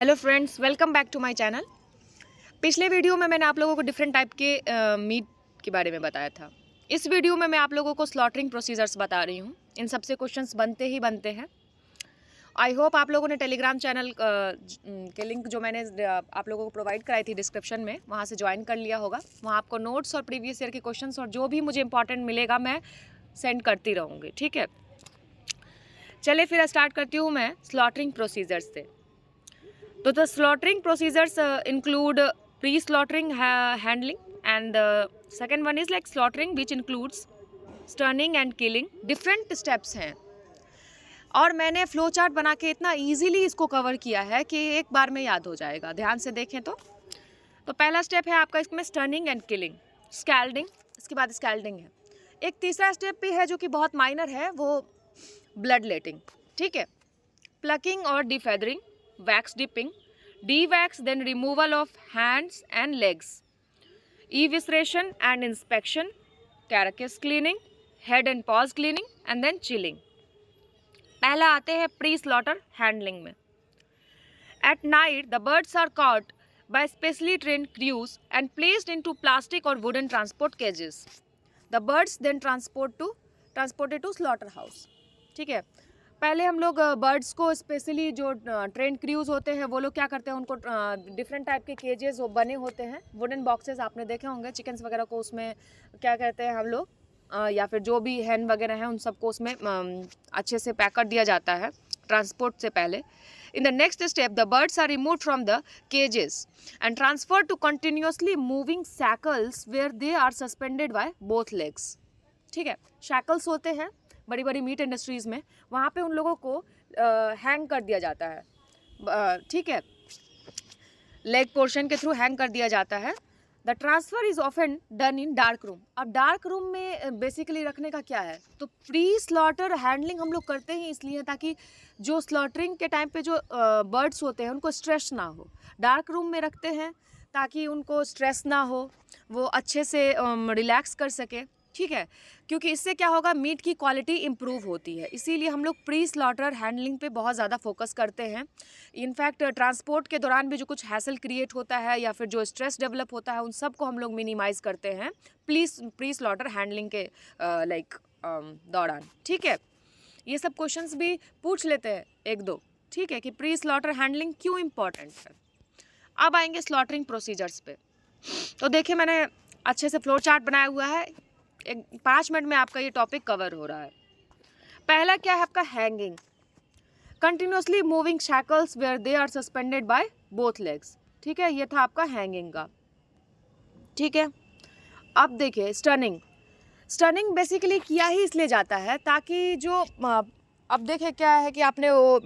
Hello friends, welcome back to my channel. पिछले video में मैंने आप लोगों को डिफरेंट टाइप के मीट के बारे में बताया था। इस वीडियो में मैं आप लोगों को स्लॉटरिंग प्रोसीजर्स बता रही हूँ। इन सबसे क्वेश्चंस बनते ही बनते हैं। आई होप आप लोगों ने टेलीग्राम चैनल के लिंक जो मैंने आप लोगों को प्रोवाइड कराई थी डिस्क्रिप्शन में, वहाँ से ज्वाइन कर लिया होगा। वहाँ आपको नोट्स और प्रीवियस ईयर के क्वेश्चंस और जो भी मुझे इंपॉर्टेंट मिलेगा मैं सेंड करती रहूँगी, ठीक है। चलिए फिर स्टार्ट करती हूँ मैं स्लॉटरिंग प्रोसीजर्स से। So the slaughtering procedures include pre-slaughtering handling, and the second one is like slaughtering, which includes stunning and killing. Different steps हैं और मैंने फ्लो चार्ट बना के इतना इजीली इसको कवर किया है कि एक बार में याद हो जाएगा। ध्यान से देखें तो पहला स्टेप है आपका इसमें स्टनिंग एंड किलिंग, स्कैल्डिंग। इसके बाद स्कैल्डिंग है। एक तीसरा स्टेप भी है जो कि बहुत माइनर है, वो ब्लड लेटिंग, ठीक है। प्लकिंग और डिफेदरिंग, wax dipping, de-wax, then removal of hands and legs, evisceration and inspection, carcass cleaning, head and paws cleaning, and then chilling. पहला आते हैं प्री स्लॉटर हैंडलिंग में। At night, the birds are caught by specially trained crews and placed into plastic or wooden transport cages. The birds then transported to slaughter house. ठीक है। पहले हम लोग birds को स्पेशली जो ट्रेंड क्रूज होते हैं वो लोग क्या करते हैं, उनको डिफरेंट टाइप के केजेस वो बने होते हैं, वुडन बॉक्सेस आपने देखे होंगे। चिकन्स वगैरह को उसमें क्या कहते हैं हम लोग, या फिर जो भी हैन वगैरह हैं उन सबको उसमें अच्छे से पैक कर दिया जाता है ट्रांसपोर्ट से पहले। In the next step the birds are remove from the cages and transfer to continuously moving shackles where they are suspended by both legs. ठीक है, शैकल्स होते हैं बड़ी बड़ी मीट इंडस्ट्रीज़ में, वहाँ पे उन लोगों को हैंग कर दिया जाता है, ठीक है, लेग पोर्शन के थ्रू हैंग कर दिया जाता है। The transfer is often done in dark room. अब डार्क रूम में बेसिकली रखने का क्या है, तो प्री स्लॉटर हैंडलिंग हम लोग करते ही इसलिए ताकि जो स्लॉटरिंग के टाइम पे जो बर्ड्स होते हैं उनको स्ट्रेस ना हो। डार्क रूम में रखते हैं ताकि उनको स्ट्रेस ना हो, वो अच्छे से रिलैक्स कर सके, ठीक है। क्योंकि इससे क्या होगा, मीट की क्वालिटी इम्प्रूव होती है। इसीलिए हम लोग प्री स्लॉटर हैंडलिंग पे बहुत ज़्यादा फोकस करते हैं। इनफैक्ट ट्रांसपोर्ट के दौरान भी जो कुछ हैसल क्रिएट होता है या फिर जो स्ट्रेस डेवलप होता है उन सब को हम लोग मिनिमाइज़ करते हैं प्री स्लॉटर हैंडलिंग के दौरान, ठीक है। ये सब क्वेश्चंस भी पूछ लेते हैं एक दो, ठीक है, कि प्री स्लॉटर हैंडलिंग क्यों इम्पॉर्टेंट है। अब आएंगे स्लॉटरिंग प्रोसीजर्स पे। तो देखिए मैंने अच्छे से फ्लो चार्ट बनाया हुआ है, 5 मिनट में आपका ये टॉपिक कवर हो रहा है। पहला क्या है आपका, hanging, continuously moving shackles where they are suspended by both legs, ठीक है। ये था आपका हैंगिंग का, ठीक है। अब देखिए स्टनिंग। स्टनिंग बेसिकली किया ही इसलिए जाता है ताकि जो अब देखिए क्या है कि आपने वो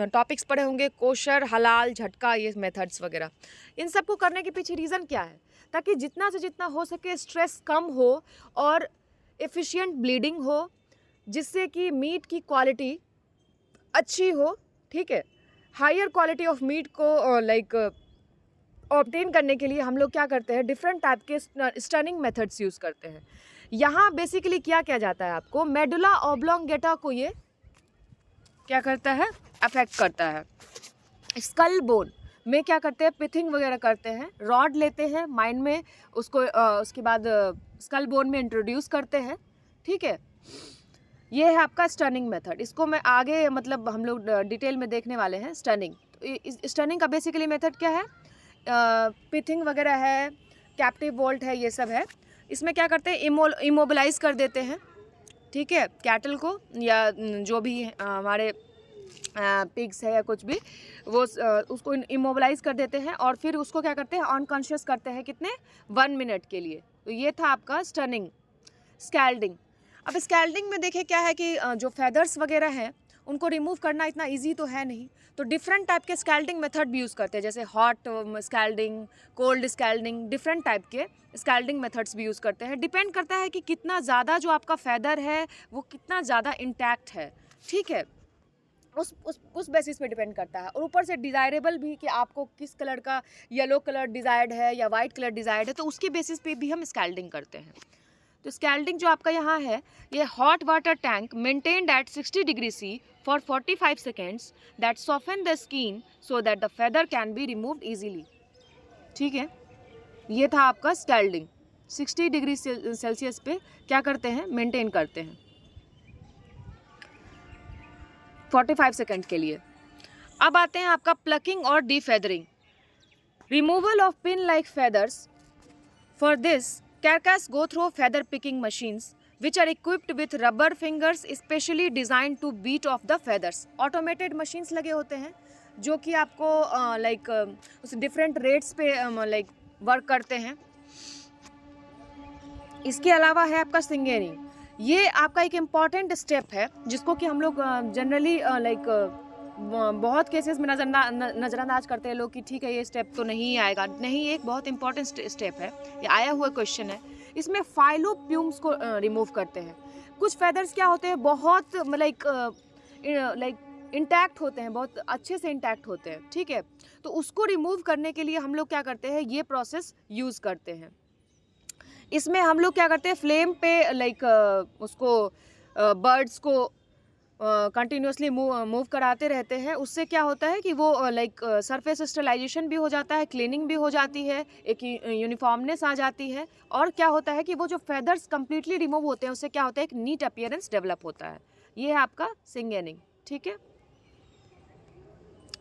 टॉपिक्स पढ़े होंगे, कोशर, हलाल, झटका, ये मेथड्स वगैरह। इन सब को करने के पीछे रीज़न क्या है, ताकि जितना से जितना हो सके स्ट्रेस कम हो और एफिशिएंट ब्लीडिंग हो, जिससे कि मीट की क्वालिटी अच्छी हो, ठीक है। हायर क्वालिटी ऑफ मीट को ऑब्टेन करने के लिए हम लोग क्या करते हैं, डिफरेंट टाइप के स्टनिंग मेथड्स यूज़ करते हैं। यहाँ बेसिकली क्या किया जाता है, आपको मेडुला ऑब्लोंगेटा को ये क्या करता है, अफेक्ट करता है। स्कल बोन में क्या करते हैं, पिथिंग वगैरह करते हैं, रॉड लेते हैं माइंड में, उसको उसके बाद स्कल बोन में इंट्रोड्यूस करते हैं, ठीक है। ये है आपका स्टनिंग मेथड। इसको मैं आगे मतलब हम लोग डिटेल में देखने वाले हैं स्टनिंग। तो स्टनिंग का बेसिकली मेथड क्या है, पिथिंग वगैरह है, कैप्टिव वोल्ट है, ये सब है। इसमें क्या करते हैं, इमोबिलाइज कर देते हैं, ठीक है, कैटल को या जो भी हमारे पिग्स है या कुछ भी, वो उसको इमोबिलाइज कर देते हैं और फिर उसको क्या करते हैं, अनकॉन्शियस करते हैं, कितने, 1 मिनट के लिए। तो ये था आपका स्टनिंग। स्कैल्डिंग। अब स्कैल्डिंग में देखिए क्या है कि जो फेदर्स वगैरह हैं उनको रिमूव करना इतना इजी तो है नहीं, तो डिफरेंट टाइप के स्कैल्डिंग मेथड भी यूज़ करते हैं, जैसे हॉट स्कैल्डिंग, कोल्ड स्कैल्डिंग, डिफरेंट टाइप के स्कैल्डिंग मेथड्स भी यूज़ करते हैं। डिपेंड करता है कि कितना ज़्यादा जो आपका फेदर है वो कितना ज़्यादा इंटैक्ट है, ठीक है, उस बेसिस पे डिपेंड करता है। और ऊपर से डिज़ायरेबल भी कि आपको किस कलर का, येलो कलर डिज़ायर्ड है या वाइट कलर डिज़ायर्ड है, तो उसके बेसिस पे भी हम स्कैल्डिंग करते हैं। तो स्कैल्डिंग जो आपका यहाँ है, ये hot water tank maintained at 60 degree C for 45 seconds that soften the skin so that the feather can be removed easily. ठीक है, ये था आपका स्कैल्डिंग। 60 डिग्री सेल्सियस पे क्या करते हैं, मेंटेन करते हैं 45 सेकेंड के लिए। अब आते हैं आपका प्लकिंग और defeathering. Removal of pin like feathers. For this carcass go through feather picking machines which are equipped with rubber fingers specially designed to beat off the feathers। automated machines लगे होते हैं जो कि आपको लाइक उस different rates पे like work करते हैं। इसके अलावा है आपका सिंगेरिंग। ये आपका एक इम्पॉर्टेंट स्टेप है जिसको कि हम लोग जनरली लाइक बहुत केसेस में नज़रअंदाज करते हैं लोग कि ठीक है ये स्टेप तो नहीं आएगा। नहीं, एक बहुत इंपॉर्टेंट स्टेप है, ये आया हुआ क्वेश्चन है। इसमें फाइलोप्यूम्स को रिमूव करते हैं। कुछ फेदर्स क्या होते हैं, बहुत लाइक इंटैक्ट होते हैं, बहुत अच्छे से इंटैक्ट होते हैं। ठीक है, तो उसको रिमूव करने के लिए हम लोग क्या करते हैं, ये प्रोसेस यूज़ करते हैं। इसमें हम लोग क्या करते हैं, फ्लेम पे लाइक उसको बर्ड्स को कंटिन्यूसली मूव कराते रहते हैं। उससे क्या होता है कि वो लाइक सरफेस स्टरलाइजेशन भी हो जाता है, क्लीनिंग भी हो जाती है, एक यूनिफॉर्मनेस आ जाती है, और क्या होता है कि वो जो फेदर्स कम्प्लीटली रिमूव होते हैं उससे क्या होता है, एक नीट अपीयरेंस डेवलप होता है। ये है आपका सिंगेनिंग। ठीक है,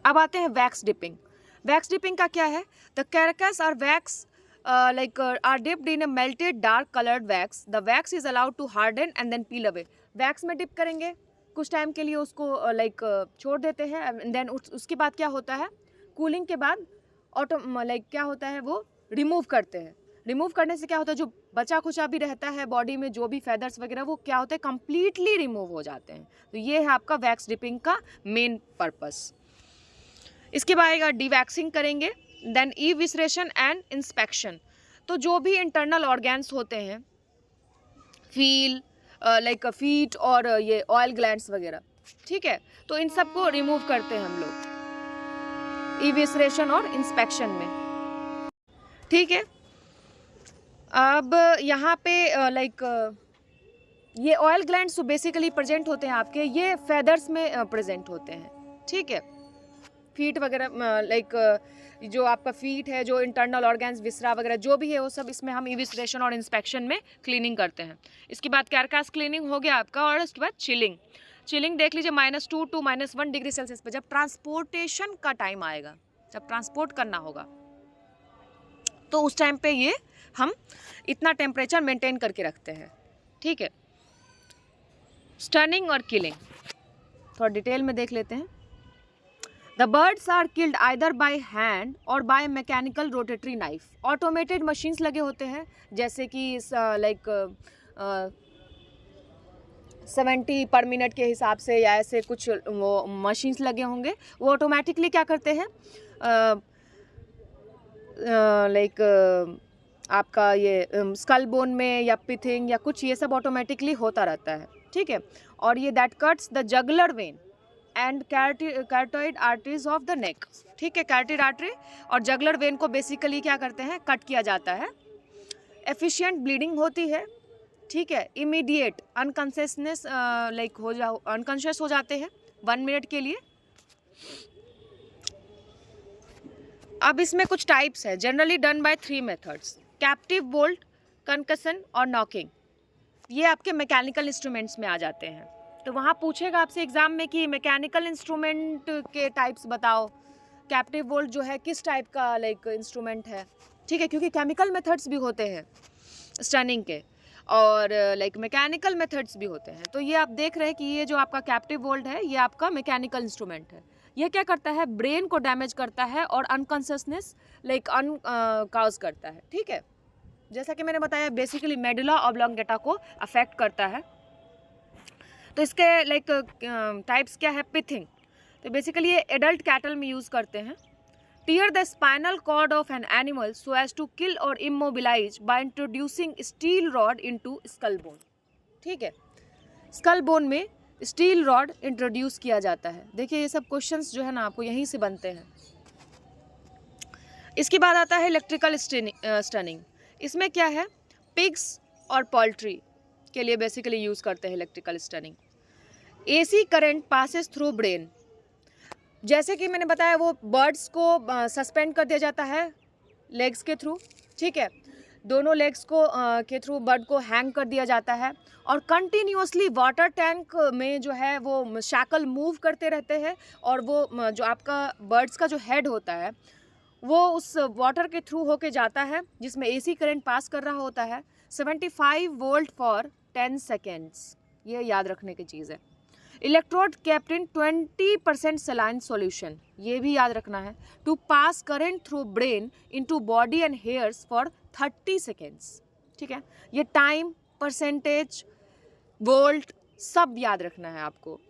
अब आते हैं वैक्स डिपिंग। वैक्स डिपिंग का क्या है, the carcass are wax are dipped in a melted dark colored wax. The wax is allowed to harden and then peel away। Wax में डिप करेंगे, कुछ टाइम के लिए उसको लाइक छोड़ देते हैं, एंड देन उसके बाद क्या होता है, कूलिंग के बाद लाइक क्या होता है, वो रिमूव करते हैं। रिमूव करने से क्या होता है, जो बचा खुचा भी रहता है बॉडी में, जो भी फेदर्स वगैरह, वो क्या होते हैं, कम्प्लीटली रिमूव हो जाते हैं। तो ये है आपका वैक्स डिपिंग का मेन पर्पस। इसके बाद डीवैक्सिंग करेंगे, देन इविसरेशन एंड इंस्पेक्शन। तो जो भी इंटरनल ऑर्गेन्स होते हैं, फील लाइक फीट और ये ऑयल ग्लैंड्स वगैरह, ठीक है, तो इन सब को रिमूव करते हैं हम लोग इविसरेशन और इंस्पेक्शन में। ठीक है, अब यहाँ पे लाइक ये ऑयल ग्लैंड्स जो बेसिकली प्रेजेंट होते हैं आपके, ये फेदर्स में प्रेजेंट होते हैं। ठीक है, फीट वगैरह लाइक जो आपका फीट है, जो इंटरनल ऑर्गेन्स विसरा वगैरह जो भी है, वो सब इसमें हम इविसरेशन और इंस्पेक्शन में क्लीनिंग करते हैं। इसके बाद कैरकास क्लीनिंग हो गया आपका, और उसके बाद चिलिंग। चिलिंग देख लीजिए -2 to -1 डिग्री सेल्सियस पे, जब ट्रांसपोर्टेशन का टाइम आएगा, जब ट्रांसपोर्ट करना होगा, तो उस टाइम पे ये हम इतना टेम्परेचर मेंटेन करके रखते हैं। ठीक है, स्टनिंग और किलिंग थोड़ा डिटेल में देख लेते हैं। The birds are killed either by hand or by mechanical rotatory knife। Automated machines लगे होते हैं, जैसे कि लाइक 70 पर मिनट के हिसाब से या ऐसे कुछ वो मशीन्स लगे होंगे, वो ऑटोमेटिकली क्या करते हैं, लाइक आपका ये स्कल बोन में या पिथिंग या कुछ, ये सब ऑटोमेटिकली होता रहता है। ठीक है, और ये that cuts the jugular vein and carotid arteries of the neck. ठीक है, कैरोटिड आर्टरी और जगुलर वेन को बेसिकली क्या करते हैं, कट किया जाता है। एफिशिएंट ब्लीडिंग होती है। ठीक है, इमीडिएट अनकॉन्शियसनेस लाइक अनकॉन्शियस हो जाते हैं 1 मिनट के लिए। अब इसमें कुछ टाइप्स है, generally done by 3 methods, captive bolt, concussion और नॉकिंग। ये आपके मैकेनिकल इंस्ट्रूमेंट्स में आ जाते हैं। तो वहाँ पूछेगा आपसे एग्जाम में कि मैकेनिकल इंस्ट्रूमेंट के टाइप्स बताओ, कैप्टिव बोल्ट जो है किस टाइप का लाइक इंस्ट्रूमेंट है। ठीक है, क्योंकि केमिकल मेथड्स भी होते हैं स्टनिंग के, और लाइक मैकेनिकल मेथड्स भी होते हैं। तो ये आप देख रहे हैं कि ये जो आपका कैप्टिव बोल्ट है, ये आपका मैकेनिकल इंस्ट्रूमेंट है। ये क्या करता है, ब्रेन को डैमेज करता है और अनकॉन्शियसनेस लाइक काज करता है। ठीक है, जैसा कि मैंने बताया, बेसिकली मेडुला ऑब्लोंगेटा को अफेक्ट करता है। तो इसके लाइक टाइप्स क्या है, पिथिंग। तो बेसिकली ये एडल्ट कैटल में यूज़ करते हैं। Tear the spinal cord of an animal so as to kill और immobilise by introducing steel rod into skull bone. ठीक है, स्कल बोन में स्टील रॉड इंट्रोड्यूस किया जाता है। देखिए ये सब क्वेश्चंस जो है ना आपको यहीं से बनते हैं। इसके बाद आता है इलेक्ट्रिकल स्टनिंग। इसमें क्या है, पिग्स और पोल्ट्री के लिए बेसिकली यूज़ करते हैं electrical stunning. AC current passes through brain, जैसे कि मैंने बताया वो बर्ड्स को सस्पेंड कर दिया जाता है लेग्स के थ्रू, ठीक है, दोनों लेग्स को के थ्रू बर्ड को हैंग कर दिया जाता है और कंटिन्यूसली वाटर टैंक में जो है वो शैकल मूव करते रहते हैं और वो जो आपका बर्ड्स का जो हेड होता है वो उस वाटर के थ्रू होके जाता है जिसमें AC करंट पास कर रहा होता है 75 वोल्ट फॉर 10 सेकेंड्स। ये याद रखने की चीज़ है। Electrode kept in 20% saline solution, ये भी याद रखना है, to pass current through brain into body and hairs for 30 seconds, ठीक है। ये टाइम, परसेंटेज, वोल्ट सब याद रखना है आपको।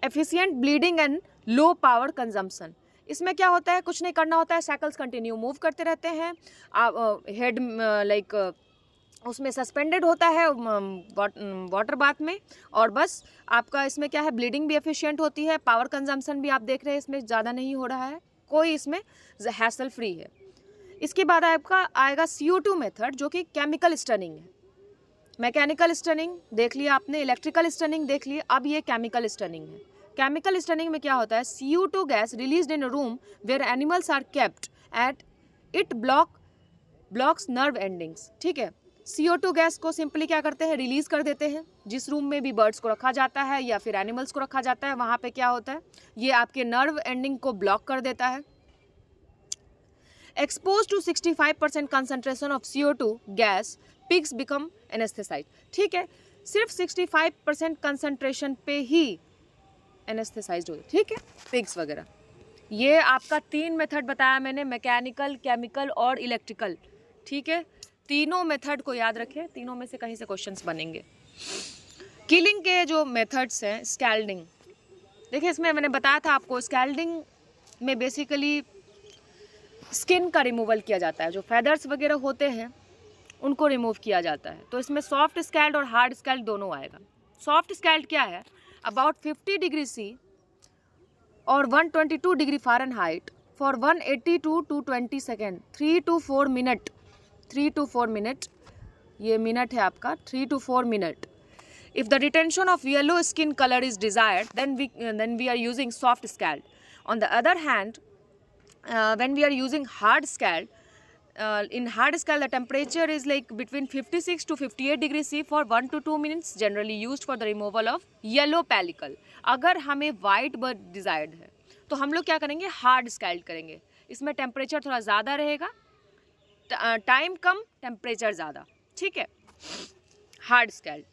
Efficient bleeding and low power consumption, इसमें क्या होता है, कुछ नहीं करना होता है, साइकिल्स कंटिन्यू मूव करते रहते हैं, हेड लाइक उसमें सस्पेंडेड होता है वाटर बाथ में, और बस आपका इसमें क्या है, ब्लीडिंग भी एफिशिएंट होती है, पावर कंजम्पशन भी आप देख रहे हैं इसमें ज़्यादा नहीं हो रहा है, कोई इसमें हैसल फ्री है। इसके बाद आपका आएगा CO2 मेथड जो कि केमिकल स्टनिंग है। मैकेनिकल स्टनिंग देख लिया आपने, इलेक्ट्रिकल स्टनिंग देख लिया, अब ये केमिकल स्टनिंग है। केमिकल स्टनिंग में क्या होता है, CO2 gas released in a room where animals are kept at it blocks nerve endings, ठीक है। CO2 गैस को सिंपली क्या करते हैं, रिलीज कर देते हैं। जिस रूम में भी बर्ड्स को रखा जाता है या फिर एनिमल्स को रखा जाता है वहाँ पे क्या होता है, ये आपके नर्व एंडिंग को ब्लॉक कर देता है। Expose to 65% concentration of CO2 gas pigs become anaesthetise, ठीक है, सिर्फ 65% कंसंट्रेशन पे ही एनेस्थेसाइज होते, ठीक है, पिग्स वगैरह। ये आपका 3 मेथड बताया मैंने, मैकेनिकल, केमिकल और इलेक्ट्रिकल, ठीक है। तीनों मेथड को याद रखें, तीनों में से कहीं से क्वेश्चंस बनेंगे। किलिंग के जो मेथड्स हैं, स्कैल्डिंग, देखिए इसमें मैंने बताया था आपको, स्कैल्डिंग में बेसिकली स्किन का रिमूवल किया जाता है, जो फेदर्स वगैरह होते हैं उनको रिमूव किया जाता है। तो इसमें सॉफ्ट स्कैल्ड और हार्ड स्कैल्ड दोनों आएगा। सॉफ्ट स्कैल्ड क्या है, अबाउट 50 डिग्री C और 122 degree Fahrenheit for 182 to 220 second, 3 to 4 minute, 3 to 4 minute, ये मिनट है आपका, 3 to 4 minute. If the retention of yellow skin color is desired, then we are using soft scald. On the other hand, when we are using hard scald, in hard scald the temperature is like between 56 to 58 degrees C for 1 to 2 minutes, generally used for the removal of yellow pellicle. अगर हमें white bird desired है तो हम लोग क्या करेंगे, hard scaled करेंगे। इसमें टेम्परेचर थोड़ा ज़्यादा रहेगा, टाइम कम, टेम्परेचर ज़्यादा, ठीक है, हार्ड स्कैल्ड।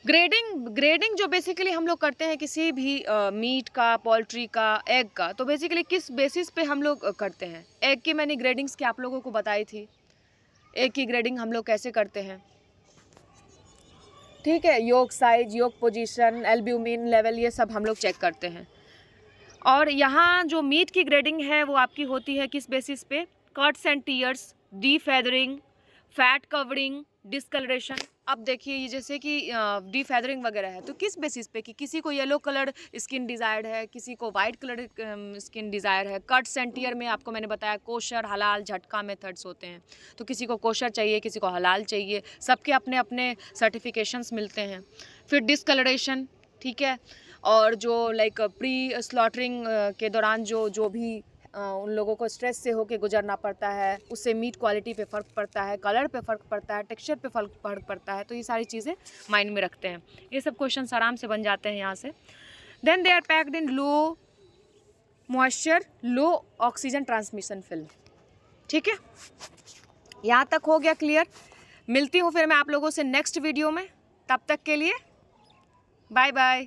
ग्रेडिंग जो बेसिकली हम लोग करते हैं किसी भी मीट का, पोल्ट्री का, एग का, तो बेसिकली किस बेसिस पे हम लोग करते हैं। एग की मैंने ग्रेडिंग्स की आप लोगों को बताई थी, एग की ग्रेडिंग हम लोग कैसे करते हैं, ठीक है, योग साइज, योग पोजीशन, एल्ब्यूमिन लेवल, ये सब हम लोग चेक करते हैं। और यहाँ जो मीट की ग्रेडिंग है वो आपकी होती है किस बेसिस पे, cuts and tears, defeathering, fat covering, discolouration. अब देखिए ये जैसे कि डीफेदरिंग वगैरह है तो किस बेसिस पे, कि किसी को येलो कलर स्किन डिज़ायर्ड है, किसी को वाइट कलर स्किन डिज़ायर है। कट्स एंड टीयर में आपको मैंने बताया कोशर, हलाल, झटका मेथड्स होते हैं, तो किसी को कोशर चाहिए, किसी को हलाल चाहिए, सबके अपने अपने सर्टिफिकेशंस मिलते हैं। फिर डिस्कलरेशन, ठीक है, और जो लाइक प्री स्लॉटरिंग के दौरान जो भी उन लोगों को स्ट्रेस से होके गुजरना पड़ता है, उससे मीट क्वालिटी पे फ़र्क पड़ता है, कलर पे फ़र्क पड़ता है, टेक्सचर पे फ़र्क पड़ता है, तो ये सारी चीज़ें माइंड में रखते हैं। ये सब क्वेश्चंस आराम से बन जाते हैं यहाँ से। Then they are packed in low moisture, low oxygen transmission film, ठीक है, यहाँ तक हो गया क्लियर। मिलती हूँ फिर मैं आप लोगों से नेक्स्ट वीडियो में, तब तक के लिए बाय बाय।